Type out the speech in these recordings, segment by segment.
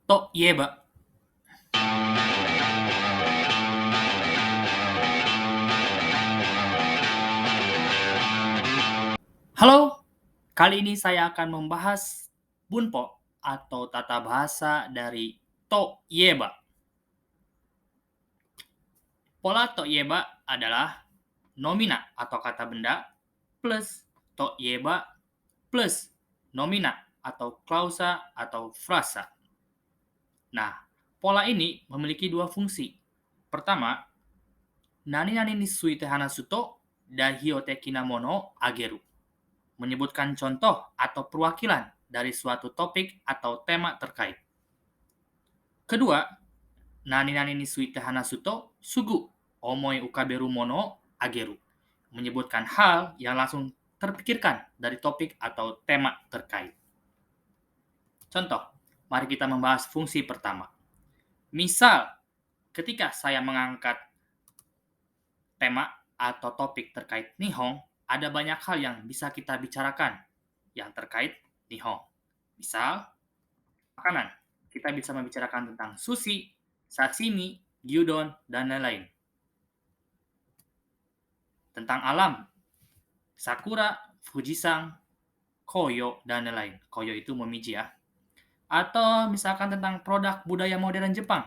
といえば. Halo, kali ini saya akan membahas bunpo atau tata bahasa dari to ieba. Pola to ieba adalah nomina atau kata benda plus to ieba plus nomina atau klausa atau frasa. Nah, pola ini memiliki dua fungsi. Pertama, nani-nani ni suite hanasu to daihyo tekina mono o ageru. Menyebutkan contoh atau perwakilan dari suatu topik atau tema terkait. Kedua, nani-nani ni suite hanasu to sugu omoi ukaberu mono o ageru. Menyebutkan hal yang langsung terpikirkan dari topik atau tema terkait. Contoh, mari kita membahas fungsi pertama. Misal, ketika saya mengangkat tema atau topik terkait Nihon, ada banyak hal yang bisa kita bicarakan yang terkait Nihon. Misal, makanan. Kita bisa membicarakan tentang sushi, sashimi, gyudon, dan lain-lain. Tentang alam, sakura, fujisan, koyo, dan lain-lain. Koyo itu momiji ya. Atau misalkan tentang produk budaya modern Jepang.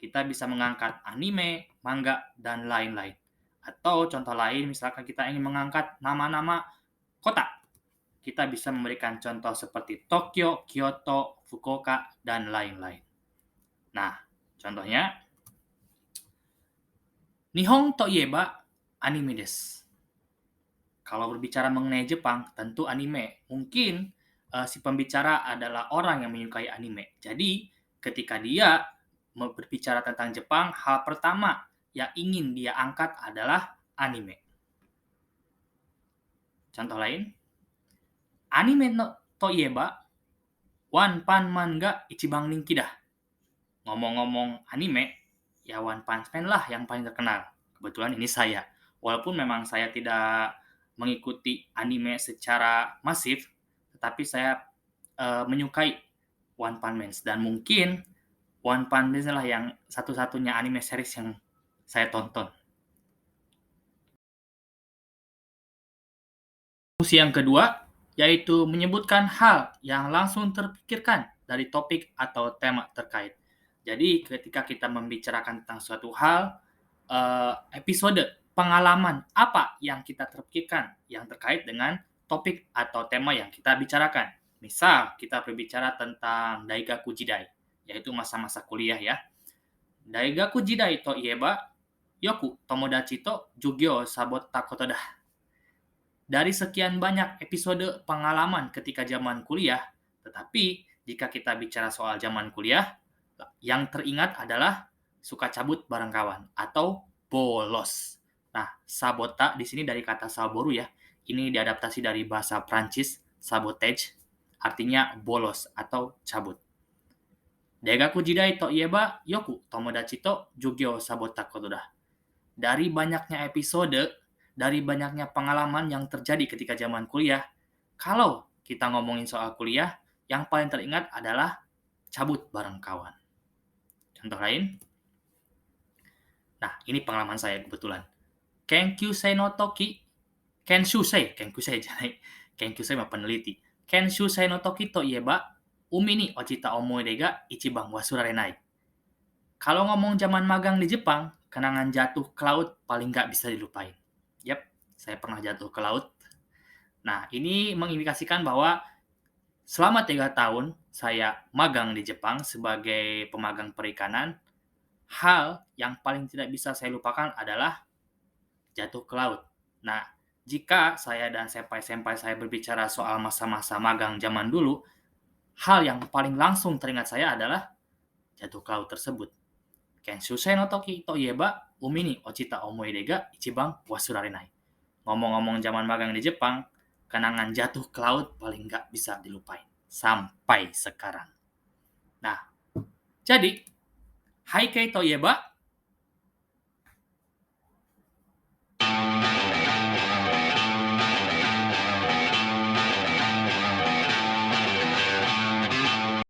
Kita bisa mengangkat anime, manga, dan lain-lain. Atau contoh lain, misalkan kita ingin mengangkat nama-nama kota. Kita bisa memberikan contoh seperti Tokyo, Kyoto, Fukuoka, dan lain-lain. Nah, contohnya, Nihon to ieba anime desu. Kalau berbicara mengenai Jepang, tentu anime. Mungkin si pembicara adalah orang yang menyukai anime. Jadi, ketika dia berbicara tentang Jepang, hal pertama yang ingin dia angkat adalah anime. Contoh lain, anime no to ieba One Punch Man ga ichibang ninki da. Ngomong-ngomong anime, ya One Punch Man lah yang paling terkenal. Kebetulan ini saya. Walaupun memang saya tidak mengikuti anime secara masif, tetapi saya menyukai One Punch Man. Dan mungkin One Punch Man lah yang satu-satunya anime series yang saya tonton. Fungsi yang kedua, yaitu menyebutkan hal yang langsung terpikirkan dari topik atau tema terkait. Jadi, ketika kita membicarakan tentang suatu hal, episode pengalaman apa yang kita terpikirkan yang terkait dengan topik atau tema yang kita bicarakan. Misal, kita berbicara tentang Daigaku Jidai, yaitu masa-masa kuliah ya. Daigaku Jidai to ieba, yoku tomodachi to jugyo sabotta koto da. Dari sekian banyak episode pengalaman ketika zaman kuliah, tetapi jika kita bicara soal zaman kuliah, yang teringat adalah suka cabut bareng kawan atau bolos. Nah, sabota di sini dari kata saboru ya. Ini diadaptasi dari bahasa Prancis, sabotage, artinya bolos atau cabut. Daigaku jidai to ieba yoku tomodachi to jugyo sabotta koto da. Dari banyaknya episode, dari banyaknya pengalaman yang terjadi ketika zaman kuliah, kalau kita ngomongin soal kuliah, yang paling teringat adalah cabut bareng kawan. Contoh lain, nah ini pengalaman saya kebetulan. Kenkyusei no toki, kenkyusei mah peneliti. Kenkyusei no toki to ieba, umi ni ochita omoide ga ichibang wasurarenai. Kalau ngomong zaman magang di Jepang, kenangan jatuh ke laut paling nggak bisa dilupain. Yap, saya pernah jatuh ke laut. Nah, ini mengindikasikan bahwa selama 3 tahun saya magang di Jepang sebagai pemagang perikanan, hal yang paling tidak bisa saya lupakan adalah jatuh ke laut. Nah, jika saya dan senpai-senpai saya berbicara soal masa-masa magang zaman dulu, hal yang paling langsung teringat saya adalah jatuh ke laut tersebut. Kenshusei no toki to ieba, umi ni ochita omoide ga ichibang wasurarenai. Ngomong-ngomong zaman magang di Jepang, kenangan jatuh ke laut paling nggak bisa dilupain. Sampai sekarang. Nah, jadi, Haikai to ieba,